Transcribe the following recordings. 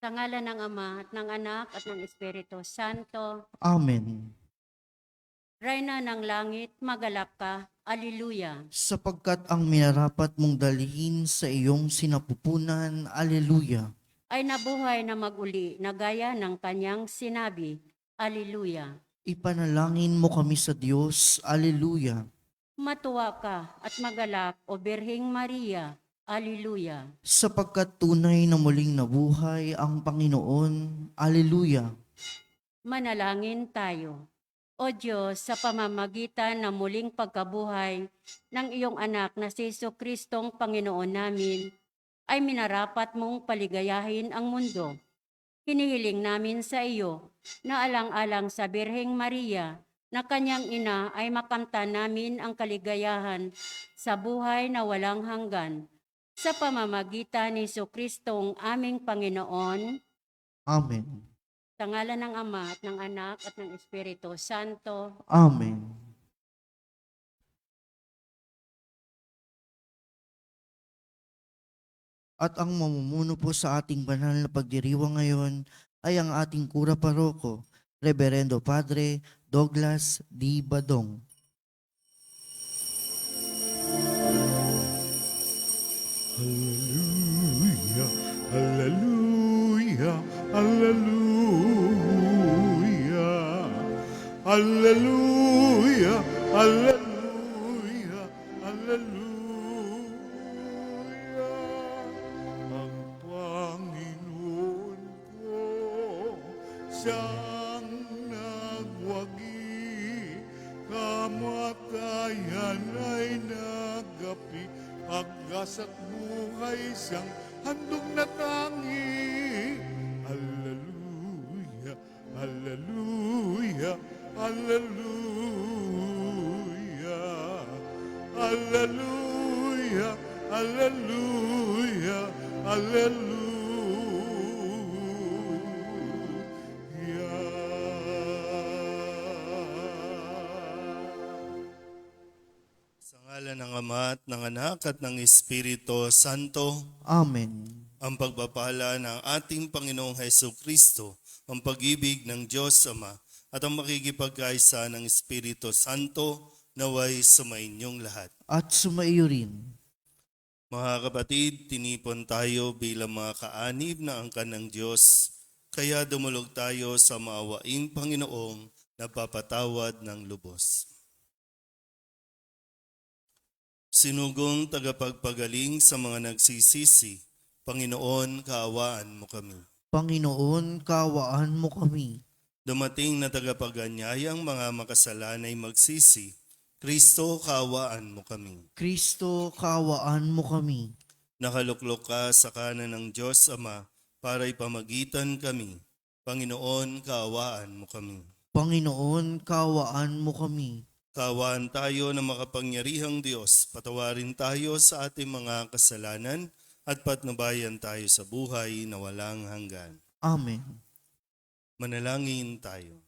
Sa ngalan ng Ama at ng Anak at ng Espiritu Santo. Amen. Reyna ng langit, magalap ka. Alleluia. Sapagkat ang minarapat mong dalhin sa iyong sinapupunan, Alleluia. Ay nabuhay na maguli na gaya ng kanyang sinabi. Alleluia. Ipanalangin mo kami sa Diyos, Alleluia. Matuwa ka at magalap, O Birheng Maria. Alleluia. Sapagkat tunay na muling nabuhay ang Panginoon, Alleluia. Manalangin tayo. O Diyos, sa pamamagitan ng muling pagkabuhay ng iyong anak na si Jesucristong Panginoon namin, ay minarapat mong paligayahin ang mundo. Hinihiling namin sa iyo na alang-alang sa Birheng Maria na kanyang ina ay makamtan namin ang kaligayahan sa buhay na walang hanggan. Sa pamamagitan ni Jesucristong aming Panginoon, Amen. sa ngalan ng Ama at ng Anak at ng Espiritu Santo. Amen. At ang mamumuno po sa ating banal na pagdiriwang ngayon ay ang ating kura paroko, Reverendo Padre Douglas D. Badong. Hallelujah, hallelujah, hallelujah, hallelujah, hallelujah, hallelujah. Ang Panginoon ko, siyang nagwagi, kamatayan ay nagapi, pagkas at buhay siyang handog na tangi. Hallelujah, hallelujah, hallelujah, hallelujah, hallelujah, hallelujah. Sa ngalan ng Ama at ng Anak at ng Espiritu Santo, Amen. ang pagpapala ng ating Panginoong Hesus Kristo, ang pag-ibig ng Diyos Ama, at ang makikipagkaisa ng Espiritu Santo naway sumainyong lahat. At sumaiyo rin. Mga kapatid, tinipon tayo bilang mga kaanib na angkan ng Diyos, kaya dumulog tayo sa maawaing Panginoong napapatawad ng lubos. Sinugong tagapagpagaling sa mga nagsisisi, Panginoon, kaawaan mo kami. Panginoon, kaawaan mo kami. Dumating na tagapaganyayang mga makasalanay magsisi, Kristo, kaawaan mo kami. Kristo, kaawaan mo kami. Nakaluklok ka sa kanan ng Diyos Ama para ipamagitan kami. Panginoon, kaawaan mo kami. Panginoon, kaawaan mo kami. Kaawaan tayo ng makapangyarihang Diyos, patawarin tayo sa ating mga kasalanan at patnubayan tayo sa buhay na walang hanggan. Amen. Manalangin tayo.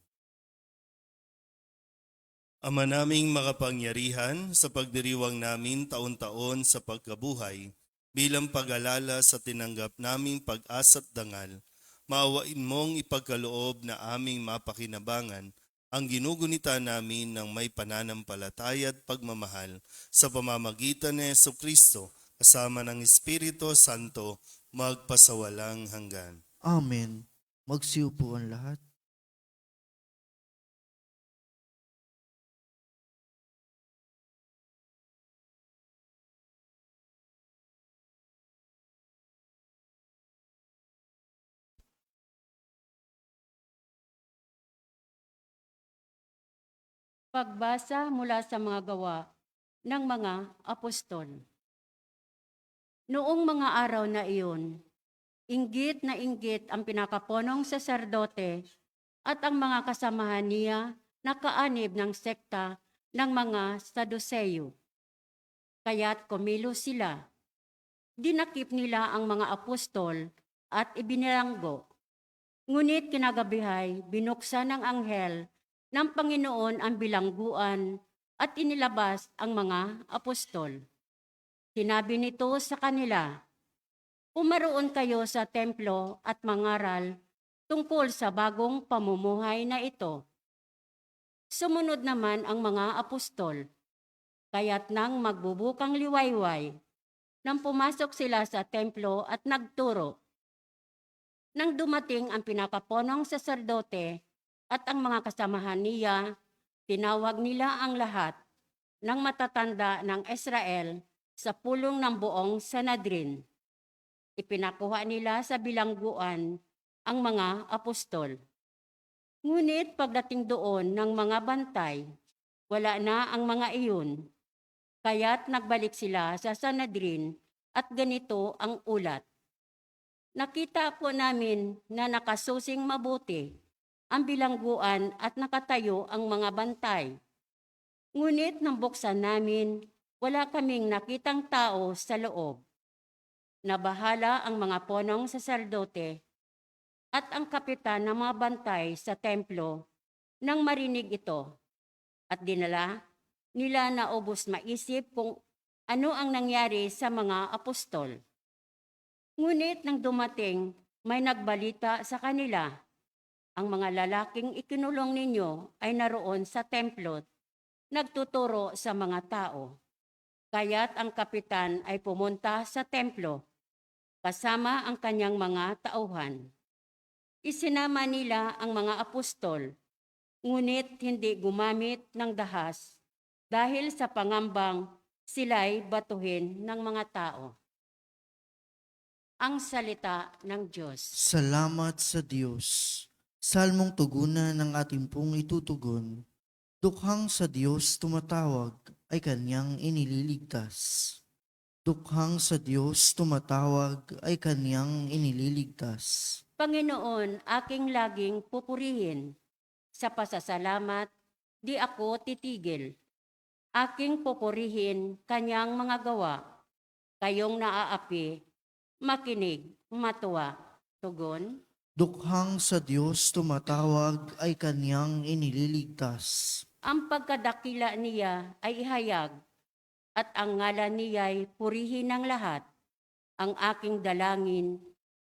Ama naming makapangyarihan, sa pagdiriwang namin taon-taon sa pagkabuhay, bilang pag-alala sa tinanggap naming pag-asa't dangal, maawain mong ipagkaloob na aming mapakinabangan ang ginugunita namin ng may pananampalataya at pagmamahal sa pamamagitan ni Jesucristo kasama ng Espiritu Santo magpasawalang hanggan. Amen. Magsiupo ang lahat. Pagbasa mula sa mga gawa ng mga apostol. Noong mga araw na iyon, inggit na inggit ang pinakapunong saserdote at ang mga kasamahan niya na kaanib ng sekta ng mga Saduseyo. Kaya't kumilos sila. Dinakip nila ang mga apostol at ibinilanggo. Ngunit kinagabihay, binuksan ng anghel ng Panginoon ang bilangguan at inilabas ang mga apostol. Sinabi nito sa kanila, Pumaroon kayo sa templo at mangaral tungkol sa bagong pamumuhay na ito. Sumunod naman ang mga apostol, kaya't nang magbubukang liwayway, nang pumasok sila sa templo at nagturo. Nang dumating ang pinakapunong saserdote at ang mga kasamahan niya, tinawag nila ang lahat ng matatanda ng Israel sa pulong ng buong Sanhedrin. Ipinakuha nila sa bilangguan ang mga apostol. Ngunit pagdating doon ng mga bantay, wala na ang mga iyon. Kaya't nagbalik sila sa Sanhedrin at ganito ang ulat. Nakita po namin na nakasusing mabuti ang bilangguan at nakatayo ang mga bantay. Ngunit nang buksan namin, wala kaming nakitang tao sa loob. Nabahala ang mga punong saserdote at ang kapitan ng mga bantay sa templo nang marinig ito at dinala nila na ubos maisip kung ano ang nangyari sa mga apostol. Ngunit nang dumating, may nagbalita sa kanila, ang mga lalaking ikinulong ninyo ay naroon sa templo, nagtuturo sa mga tao. Kaya't ang kapitan ay pumunta sa templo, kasama ang kanyang mga tauhan. Isinama nila ang mga apostol, ngunit hindi gumamit ng dahas dahil sa pangambang sila'y batuhin ng mga tao. Ang salita ng Diyos. Salamat sa Diyos. Salmong tugunan ng ating pong itutugon. Dukhang sa Diyos tumatawag ay kanyang inililigtas. Dukhang sa Diyos tumatawag ay kanyang inililigtas. Panginoon, aking laging pupurihin. Sa pasasalamat, di ako titigil. Aking pupurihin kanyang mga gawa. Kayong naaapi, makinig, matuwa. Tugon. Dukhang sa Diyos tumatawag ay kanyang inililigtas. Ang pagkadakila niya ay ihayag, at ang ngalan niya'y purihin ng lahat. Ang aking dalangin,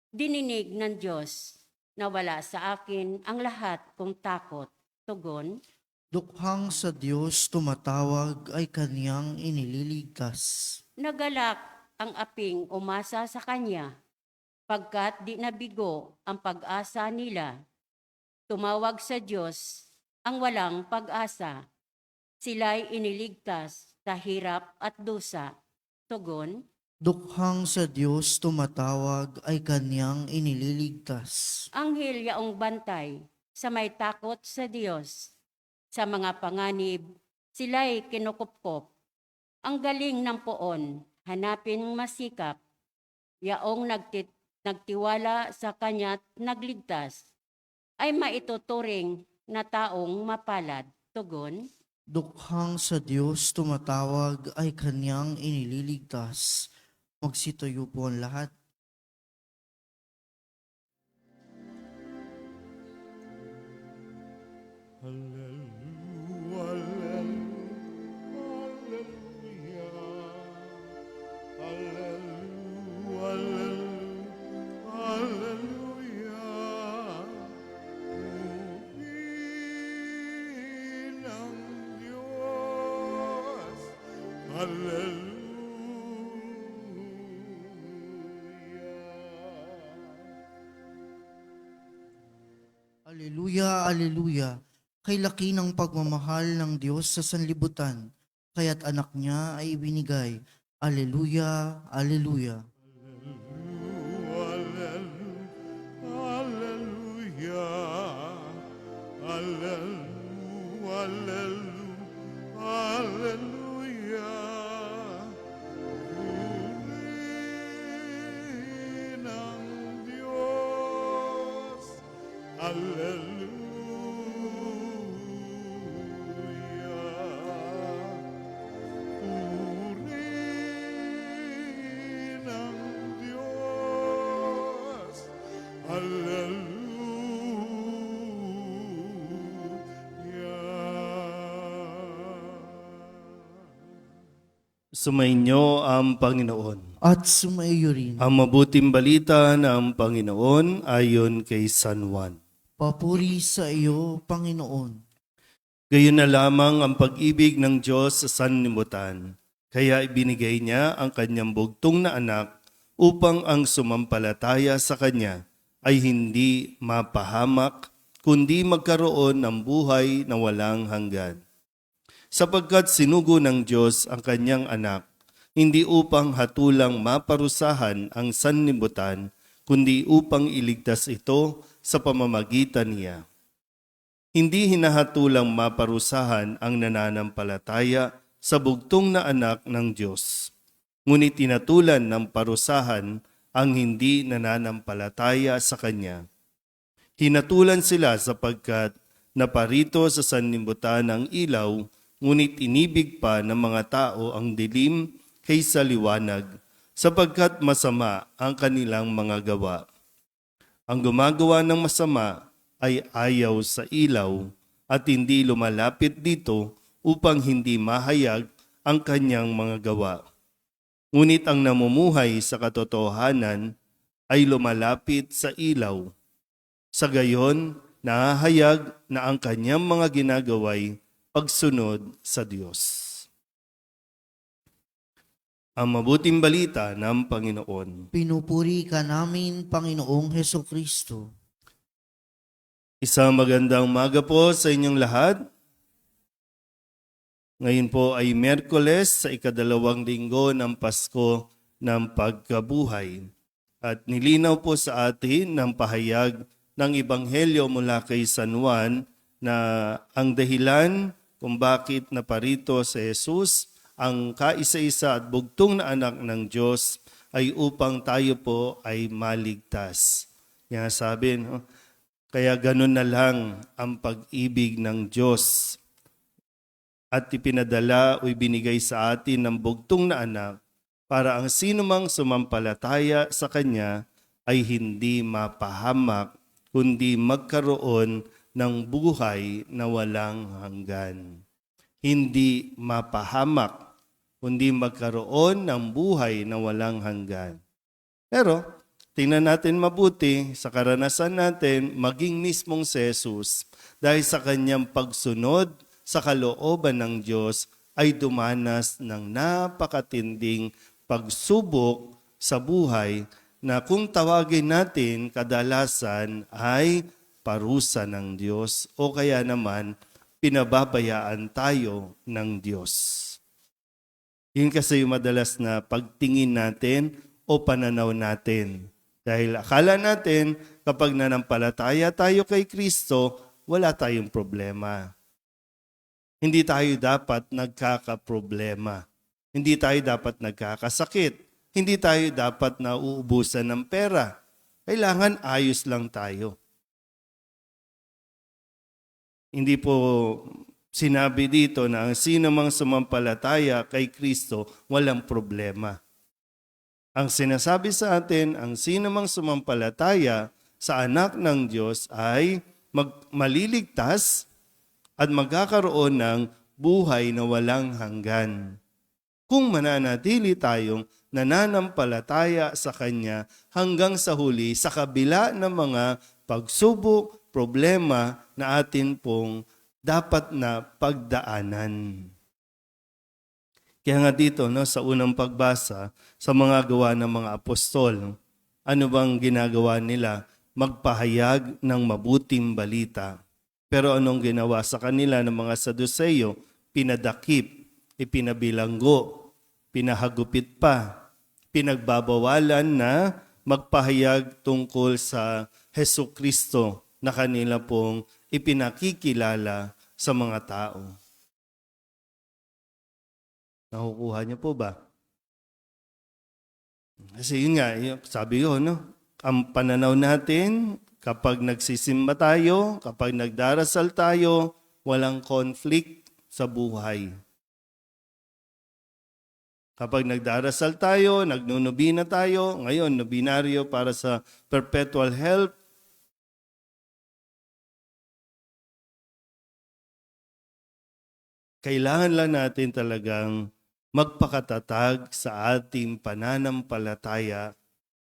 dininig ng Diyos, nawala sa akin ang lahat kong takot. Tugon. Dukhang sa Diyos tumatawag ay kanyang inililigtas. Nagalak ang aping umasa sa kanya, pagkat di nabigo ang pag-asa nila. Tumawag sa Diyos ang walang pag-asa. Sila'y iniligtas sa hirap at dusa. Tugon. Dukhang sa Diyos tumatawag ay kanyang inililigtas. Anghel yaong bantay sa may takot sa Diyos. Sa mga panganib, sila'y kinukupkop. Ang galing ng poon, hanapin masikap. Yaong nagtiwala sa kanya't nagligtas, ay maituturing na taong mapalad. Tugon. Dukhang sa Diyos tumatawag ay kanyang inililigtas. Magsitayo po ang lahat. Hallelujah, hallelujah, hallelujah, hallelujah. Purihin ang Diyos. Hallelujah. Aleluya, aleluya. Kay laki ng pagmamahal ng Diyos sa sanlibutan, kaya't anak niya ay ibinigay. Aleluya, aleluya. Purihin ang Diyos. Hallelujah. Sumainyo ang Panginoon. At sumaiyo rin. Ang mabuting balita ng Panginoon ayon kay San Juan. Papuri sa iyo, Panginoon. Gayon na lamang ang pag-ibig ng Diyos sa sanlibutan. Kaya ibinigay niya ang kanyang bugtong na anak upang ang sumampalataya sa kanya ay hindi mapahamak, kundi magkaroon ng buhay na walang hanggan. Sapagkat sinugo ng Diyos ang kanyang anak, hindi upang hatulang maparusahan ang sanlibutan, kundi upang iligtas ito sa pamamagitan niya. Hindi hinahatulang maparusahan ang nananampalataya sa bugtong na anak ng Diyos, ngunit tinatulan ng parusahan ang hindi nananampalataya sa Kanya. Hinatulan sila sapagkat naparito sa sanlibutan ang ilaw, ngunit inibig pa ng mga tao ang dilim kaysa liwanag, sapagkat masama ang kanilang mga gawa. Ang gumagawa ng masama ay ayaw sa ilaw at hindi lumalapit dito upang hindi mahayag ang kanyang mga gawa. Ngunit ang namumuhay sa katotohanan ay lumalapit sa ilaw. Sa gayon, nahahayag na ang kanyang mga ginagaway pagsunod sa Diyos. Ang mabuting balita ng Panginoon. Pinupuri ka namin, Panginoong Heso Kristo. Isang magandang umaga po sa inyong lahat. Ngayon po ay Miyerkules sa ikadalawang linggo ng Pasko ng Pagkabuhay. At nilinaw po sa atin ng pahayag ng Ebanghelyo mula kay San Juan na ang dahilan kung bakit naparito si Jesus, ang kaisa-isa at bugtong na anak ng Diyos, ay upang tayo po ay maligtas. Kaya sabi, no? Kaya ganun na lang ang pag-ibig ng Diyos. At ipinadala o ibinigay sa atin ng bugtong na anak para ang sinumang sumampalataya sa Kanya ay hindi mapahamak, kundi magkaroon ng buhay na walang hanggan. Hindi mapahamak, kundi magkaroon ng buhay na walang hanggan. Pero, tingnan natin mabuti sa karanasan natin, maging mismong si Jesus, dahil sa kanyang pagsunod sa kalooban ng Diyos, ay dumanas ng napakatinding pagsubok sa buhay na kung tawagin natin kadalasan ay parusa ng Diyos o kaya naman pinababayaan tayo ng Diyos. Yun kasi yung madalas na pagtingin natin o pananaw natin. Dahil akala natin kapag nanampalataya tayo kay Kristo, wala tayong problema. Hindi tayo dapat nagkakaproblema. Hindi tayo dapat nagkakasakit. Hindi tayo dapat nauubusan ng pera. Kailangan ayos lang tayo. Hindi po sinabi dito na ang sino mang sumampalataya kay Kristo, walang problema. Ang sinasabi sa atin, ang sino mang sumampalataya sa anak ng Diyos ay maliligtas at magkakaroon ng buhay na walang hanggan. Kung mananatili tayong nananampalataya sa Kanya hanggang sa huli sa kabila ng mga pagsubok, problema na atin pong dapat na pagdaanan. Kaya nga dito, no, sa unang pagbasa, sa mga gawa ng mga apostol, ano bang ginagawa nila? Magpahayag ng mabuting balita. Pero anong ginawa sa kanila ng mga Saduseyo? Pinadakip, ipinabilanggo, pinahagupit pa, pinagbabawalan na magpahayag tungkol sa Heso Kristo na kanila pong ipinakikilala sa mga tao. Nakukuha niyo po ba? Kasi yun nga, sabi ko, no? Ang pananaw natin, kapag nagsisimba tayo, kapag nagdarasal tayo, walang conflict sa buhay. Kapag nagdarasal tayo, nagnunubina tayo, ngayon, nobinaryo para sa perpetual health, kailangan lang natin talagang magpakatatag sa ating pananampalataya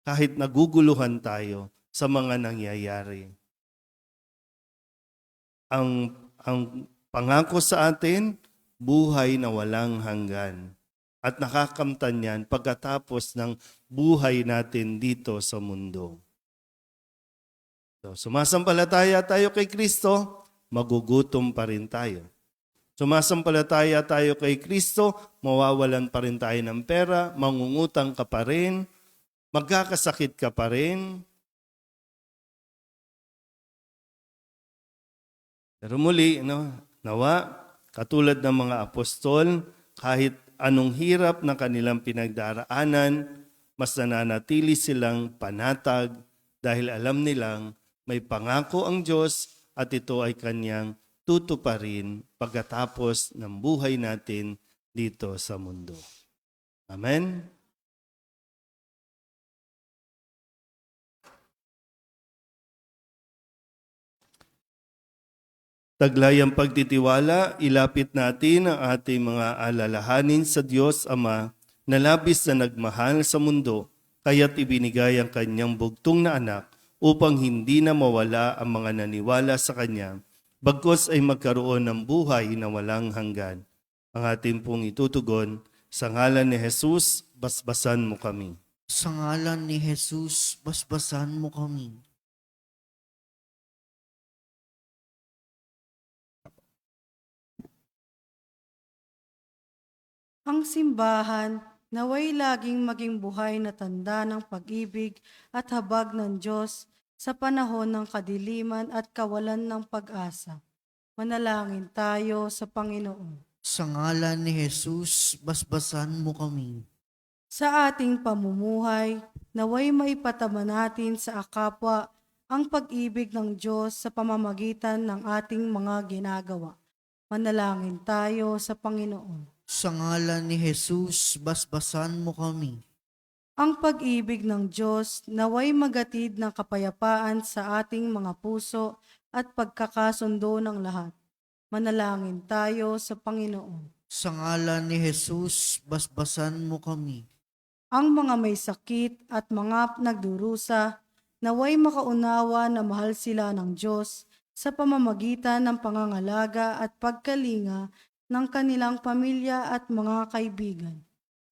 kahit naguguluhan tayo sa mga nangyayari. Ang pangako sa atin, buhay na walang hanggan. At nakakamtan yan pagkatapos ng buhay natin dito sa mundo. So, sumasampalataya tayo kay Kristo, magugutom pa rin tayo. Sumasampalataya tayo kay Kristo, mawawalan pa rin tayo ng pera, mangungutang ka pa rin, magkakasakit ka pa rin. Pero muli, nawa, katulad ng mga apostol, kahit anong hirap na kanilang pinagdaraanan, mas nananatili silang panatag dahil alam nilang may pangako ang Diyos at ito ay kanyang tutuparin pagkatapos ng buhay natin dito sa mundo. Amen? Taglay ang pagtitiwala, ilapit natin ang ating mga alalahanin sa Diyos Ama na labis na nagmahal sa mundo, kaya't ibinigay ang kanyang bugtong na anak upang hindi na mawala ang mga naniwala sa kanya, bagkus ay magkaroon ng buhay na walang hanggan. Ang ating pong itutugon, sa ngalan ni Jesus, basbasan mo kami. Sa ngalan ni Jesus, basbasan mo kami. Ang simbahan naway laging maging buhay na tanda ng pag-ibig at habag ng Diyos sa panahon ng kadiliman at kawalan ng pag-asa. Manalangin tayo sa Panginoon. Sa ngalan ni Jesus, basbasan mo kami. Sa ating pamumuhay, naway maipatama natin sa kapwa ang pag-ibig ng Diyos sa pamamagitan ng ating mga ginagawa. Manalangin tayo sa Panginoon. Sa ngalan ni Jesus, basbasan mo kami. Ang pag-ibig ng Diyos naway magatid ng kapayapaan sa ating mga puso at pagkakasundo ng lahat. Manalangin tayo sa Panginoon. Sa ngalan ni Jesus, basbasan mo kami. Ang mga may sakit at mga nagdurusa naway makaunawa na mahal sila ng Diyos sa pamamagitan ng pangangalaga at pagkalinga ng kanilang pamilya at mga kaibigan.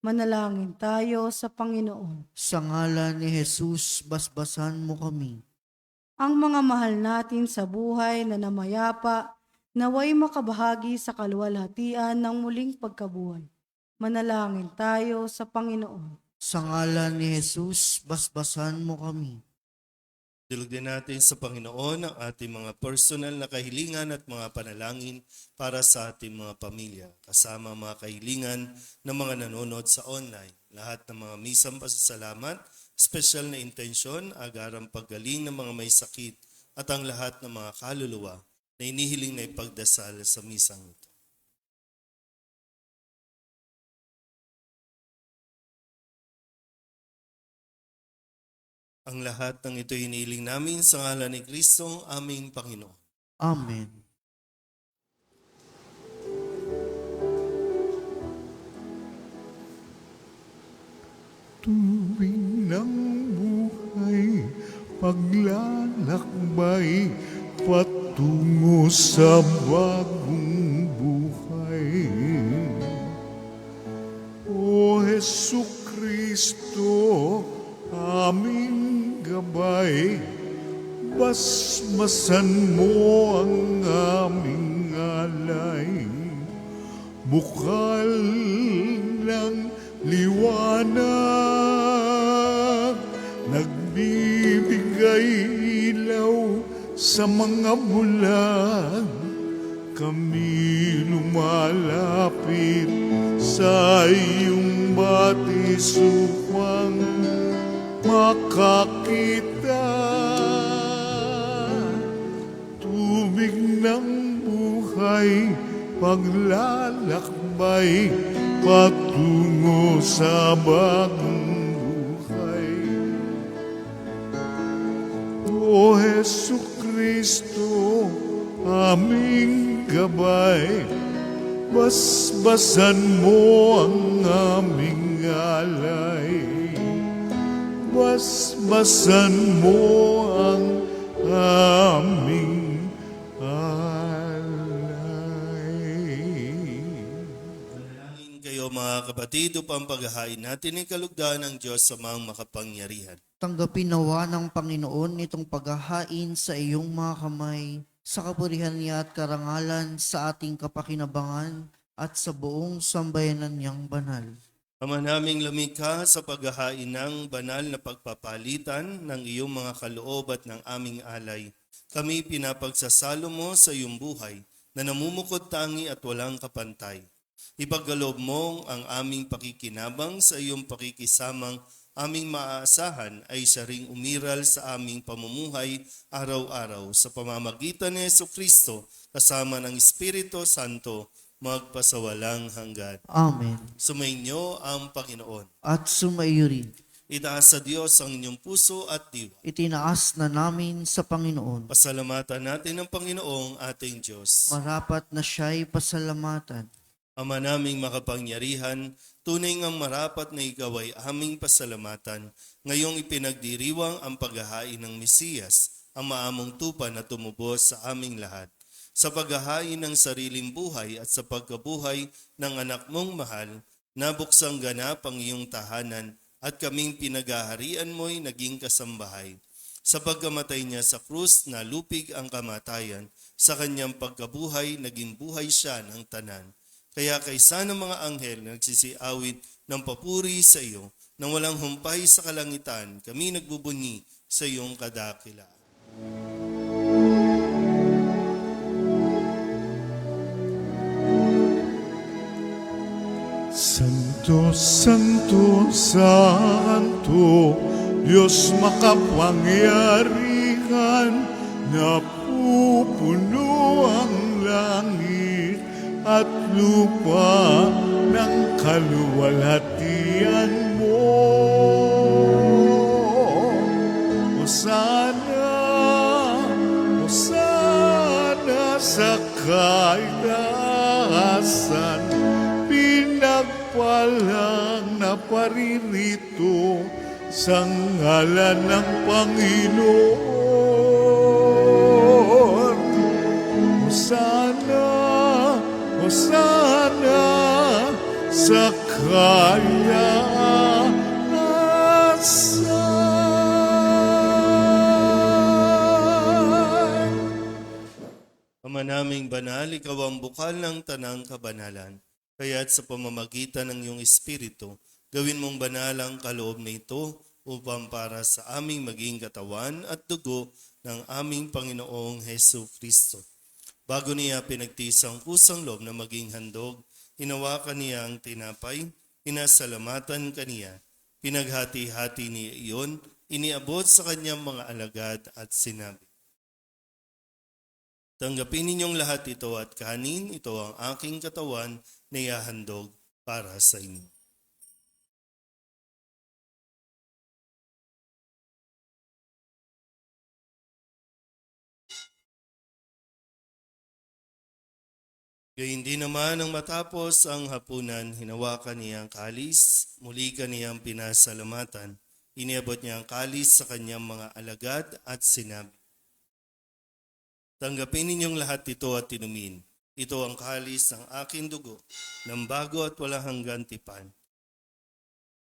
Manalangin tayo sa Panginoon. Sa ngalan ni Jesus, basbasan mo kami. Ang mga mahal natin sa buhay na namayapa, naway makabahagi sa kaluwalhatian ng muling pagkabuhay. Manalangin tayo sa Panginoon. Sa ngalan ni Jesus, basbasan mo kami. Dilog din natin sa Panginoon ang ating mga personal na kahilingan at mga panalangin para sa ating mga pamilya, kasama mga kahilingan ng mga nanonood sa online. Lahat ng mga misang pasasalamat, special na intensyon, agarang paggaling ng mga may sakit at ang lahat ng mga kaluluwa na inihiling na ipagdasal sa misang ito. Ang lahat ng ito hinihiling namin sa ngalan ni Kristo, aming Panginoon. Amen. Tuwing ng buhay, paglalakbay, patungo sa bagong buhay. O Jesu Kristo, aming gabay, basbasan mo ang aming alay. Bukal ng liwanag, nagbibigay ilaw sa mga bulag. Kami lumalapit sa iyong batisupang makakita. Tubig ng buhay, paglalakbay, patungo sa bagong buhay. O Jesu Kristo, aming gabay, Basbasan mo ang aming alay, basbasan mo ang aming alay. Manalangin kayo mga kapatid upang paghahain natin ang kalugdan ng Diyos sa mga makapangyarihan. Tanggapin nawa ng Panginoon itong paghahain sa iyong mga kamay, sa kapurihan niya at karangalan sa ating kapakinabangan at sa buong sambayanan niyang banal. Ama naming lumikha, sa paghahain ng banal na pagpapalitan ng iyong mga kaloob at ng aming alay, kami pinapagsasalo mo sa iyong buhay na namumukod tangi at walang kapantay. Ipagkaloob mo ang aming pakikinabang sa iyong pakikisamang aming maaasahan ay siya ring umiral sa aming pamumuhay araw-araw sa pamamagitan ni Jesucristo kasama ng Espiritu Santo magpasawalang hanggan. Amen. Sumainyo ang Panginoon. At sumaiyo rin. Itaas sa Diyos ang inyong puso at diwa. Itinaas na namin sa Panginoon. Pasalamatan natin ang Panginoong ating Diyos. Marapat na siya'y pasalamatan. Ama naming makapangyarihan, tunay ngang marapat na ikaw ay aming pasalamatan. Ngayong ipinagdiriwang ang paghahain ng Mesiyas, ang maamong tupa na tumubos sa aming lahat. Sa paghahain ng sariling buhay at sa pagkabuhay ng anak mong mahal, nabuksang ganap ang iyong tahanan at kaming pinaghaharian mo'y naging kasambahay. Sa pagkamatay niya sa krus, nalupig ang kamatayan. Sa kanyang pagkabuhay, naging buhay siya ng tanan. Kaya kaysa ng mga anghel na nagsisiawit ng papuri sa iyo, nang walang humpay sa kalangitan, kami nagbubunyi sa iyong kadakilaan. Santo, Santo, Santo, Diyos makapangyarihan, napupuno ang langit at lupa ng kaluwalhatian mo. Hosana, Hosana sa kaitaasan, pinagpalang na paririto sa ngalan ng Panginoon. Hosana, Hosana sa kaitaasan. Ama naming banal, ikaw ang bukal ng tanang kabanalan. Kaya't sa pamamagitan ng iyong Espiritu, gawin mong banal ang kaloob na ito upang para sa aming maging katawan at dugo ng aming Panginoong Hesu Kristo. Bago niya pinagtiis ang kusang loob na maging handog, hinawakan niya ang tinapay, pinasalamatan kaniya, pinaghati-hati niya iyon, iniabot sa kanyang mga alagad at sinabi, "Tanggapin ninyong lahat ito at kanin, ito ang aking katawan na ihahandog para sa inyo." Gayun din naman ang matapos ang hapunan, hinawakan niya ang kalis, muli kaniyang pinasalamatan, iniabot niya ang kalis sa kanyang mga alagad at sinabi, "Tanggapin ninyong lahat ito at inumin. Ito ang kalis ng aking dugo, ng bago at walang hanggang tipan.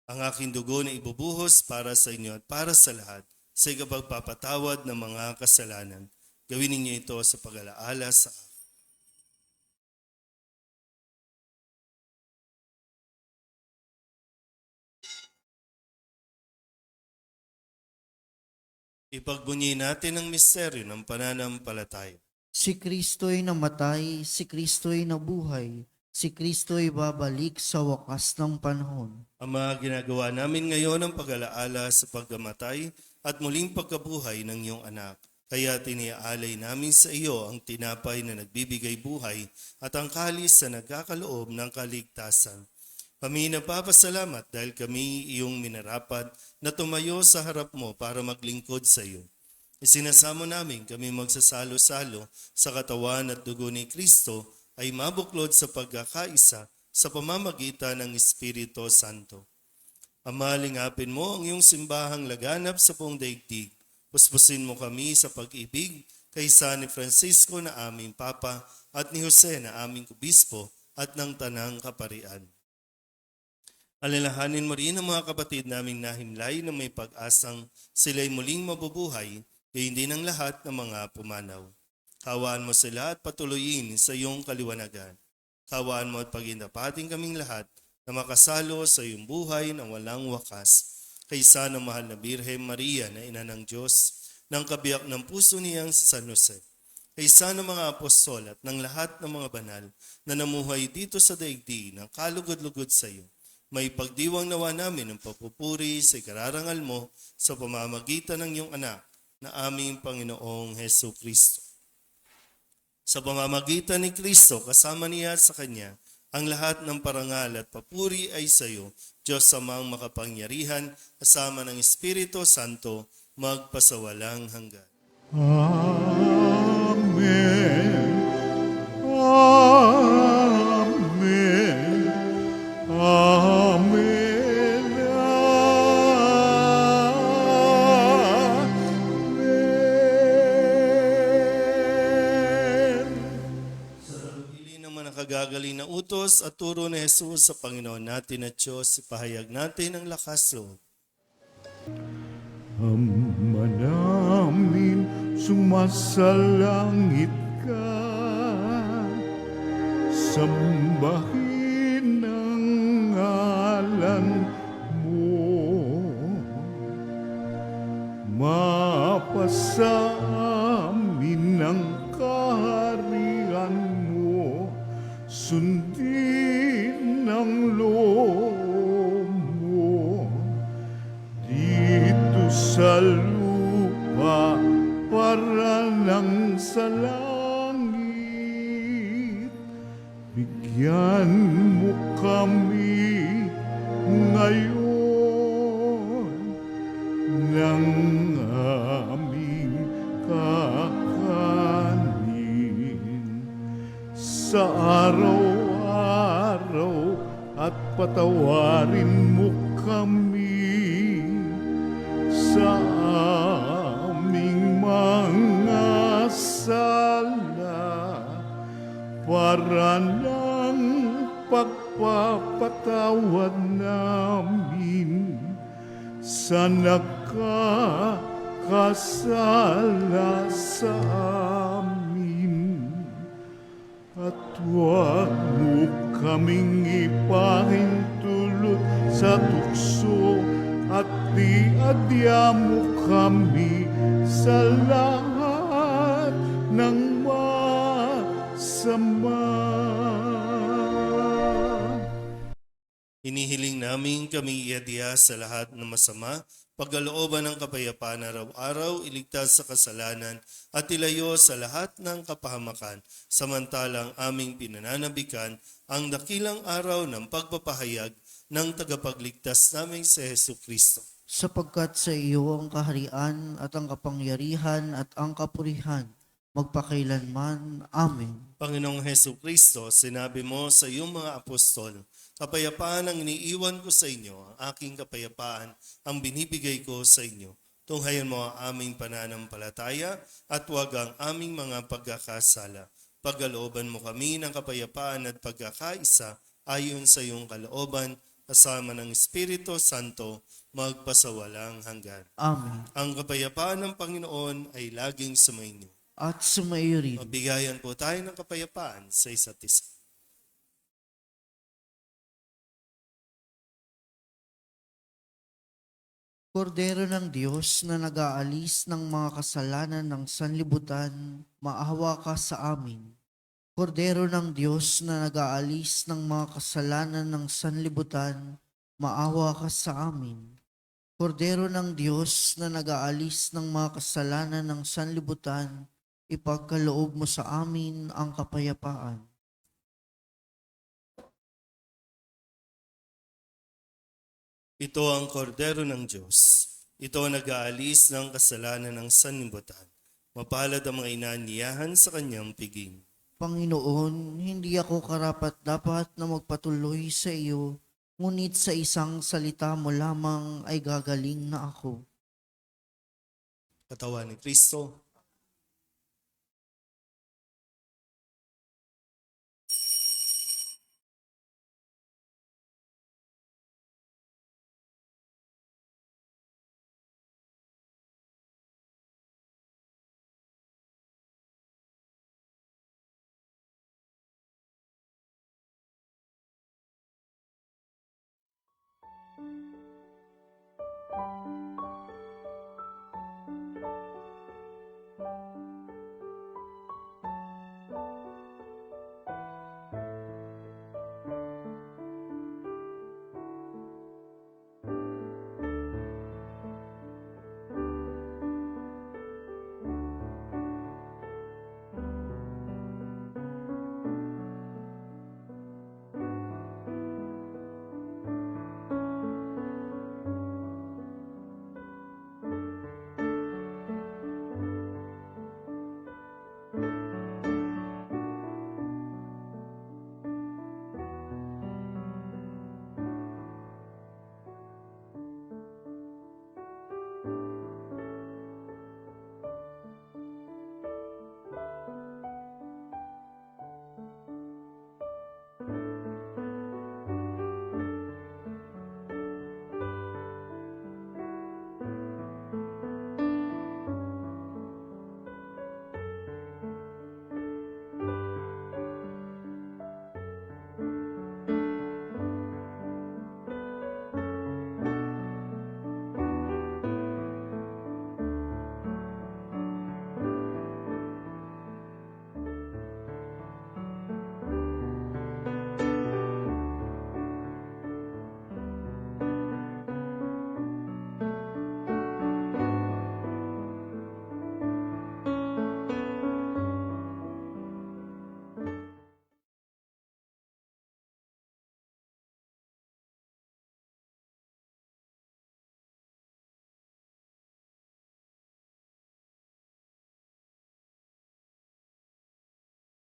Ang aking dugo na ibubuhos para sa inyo at para sa lahat, sa ikapagpapatawad ng mga kasalanan. Gawin ninyo ito sa pag-alaala sa akin." Ipagbunyi natin ang misteryo ng pananampalataya. Si Kristo'y namatay, si Kristo'y nabuhay, si Kristo'y babalik sa wakas ng panahon. Ama, ginagawa namin ngayon ang pag-alaala sa pagkamatay at muling pagkabuhay ng iyong anak. Kaya tiniaalay namin sa iyo ang tinapay na nagbibigay buhay at ang kalis na nagkakaloob ng kaligtasan. Kami nagpapasalamat dahil kami iyong minarapat na tumayo sa harap mo para maglingkod sa iyo. Isinasamo namin kami magsasalo-salo sa katawan at dugo ni Kristo ay mabuklod sa pagkakaisa sa pamamagitan ng Espiritu Santo. Ama, lingapin mo ang iyong simbahang laganap sa buong daigdig. Puspusin mo kami sa pag-ibig kaysa ni Francisco na aming Papa at ni Jose na aming Obispo at ng Tanang Kaparian. Alalahanin mo rin ang mga kapatid naming nahimlay na may pag-asang sila'y muling mabubuhay, gayon din ang lahat ng mga pumanaw. Kawaan mo sila at patuloyin sa iyong kaliwanagan. Kawaan mo at pagindapating kaming lahat na makasalo sa iyong buhay na walang wakas. Kaysa ng mahal na Birhen Maria na ina ng Diyos, ng kabiyak ng puso niyang si San Jose. Kaysa ng mga apostol at ng lahat ng mga banal na namuhay dito sa daigdig ng kalugod-lugod sa iyo. May pagdiwang nawa namin ng papupuri sa ikararangal mo sa pamamagitan ng iyong anak na aming Panginoong Hesu Kristo. Sa pamamagitan ni Kristo, kasama niya sa Kanya, ang lahat ng parangal at papuri ay sa iyo, Diyos Amang makapangyarihan, kasama ng Espiritu Santo, magpasawalang hanggan. Amen. Amen. Amen. Amen. Sa pagpili ng mga nakagagaling na utos at turo ni Jesus sa Panginoon natin at Diyos, ipahayag natin ang lakas loob. Ama namin, sumasalangit ka, sambahin ang ngalan mo, mapasa amin ang kaharian mo, sundin ang loob mo, dito sa lupa para lang sa langit. Bigyan mo kami ngayon ng aming kakanin sa araw-araw at patawarin mo kami sa aming mga sala para ng pagpapatawad namin sa nagkakasala sa amin. At huwag mo kaming ipahintulot sa tukso at diadya mo kami sa lahat ng masama. Hinihiling namin kami iadya sa lahat ng masama, pagkalooban ng kapayapaan araw-araw, iligtas sa kasalanan at ilayo sa lahat ng kapahamakan, samantalang aming pinananabikan ang dakilang araw ng pagpapahayag ng tagapagligtas naming si Hesu Kristo. Sapagkat sa iyo ang kaharian at ang kapangyarihan at ang kapurihan, magpakailanman. Amen. Panginoong Hesu Kristo, sinabi mo sa iyong mga apostol, kapayapaan ang iniiwan ko sa inyo, ang aking kapayapaan ang binibigay ko sa inyo. Tunghayan mo ang aming pananampalataya at huwag ang aming mga pagkakasala. Pagkalooban mo kami ng kapayapaan at pagkakaisa ayon sa iyong kalooban, kasama ng Espiritu Santo, magpasawalang hanggan. Amen. Ang kapayapaan ng Panginoon ay laging sumainyo. At sumaiyo rin. Mabigayan po tayo ng kapayapaan sa isa't isa. Kordero ng Diyos na nag-aalis ng mga kasalanan ng sanlibutan, maawa ka sa amin. Kordero ng Diyos na nag-aalis ng mga kasalanan ng sanlibutan, maawa ka sa amin. Kordero ng Diyos na nag-aalis ng mga kasalanan ng sanlibutan, ipagkaloob mo sa amin ang kapayapaan. Ito ang kordero ng Diyos. Ito ang nag-aalis ng kasalanan ng sanlibutan. Mapalad ang mga inaniyahan sa kanyang piging. Panginoon, hindi ako karapat-dapat na magpatuloy sa iyo, ngunit sa isang salita mo lamang ay gagaling na ako. Katawan ni Kristo.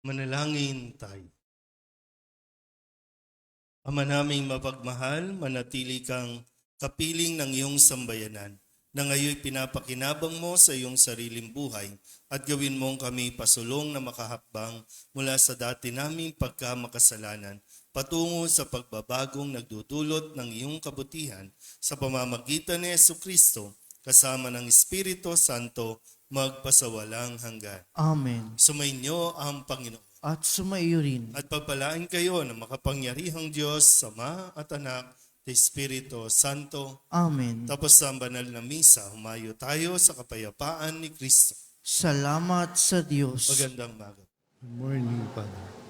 Manalangin tayo. Ama naming mapagmahal, manatili kang kapiling ng iyong sambayanan, na ngayon pinapakinabang mo sa iyong sariling buhay at gawin mong kami pasulong na makahakbang mula sa dati naming pagkamakasalanan patungo sa pagbabagong nagdudulot ng iyong kabutihan sa pamamagitan ni Jesucristo kasama ng Espiritu Santo magpasawalang hanggan. Amen. Sumainyo ang Panginoon. At sumaiyo rin. At pagpalain kayo ng makapangyarihang Diyos, Ama at Anak, at Espiritu Santo. Amen. Tapos sa banal na misa, humayo tayo sa kapayapaan ni Kristo. Salamat sa Diyos. Magandang umaga. Good morning, Father.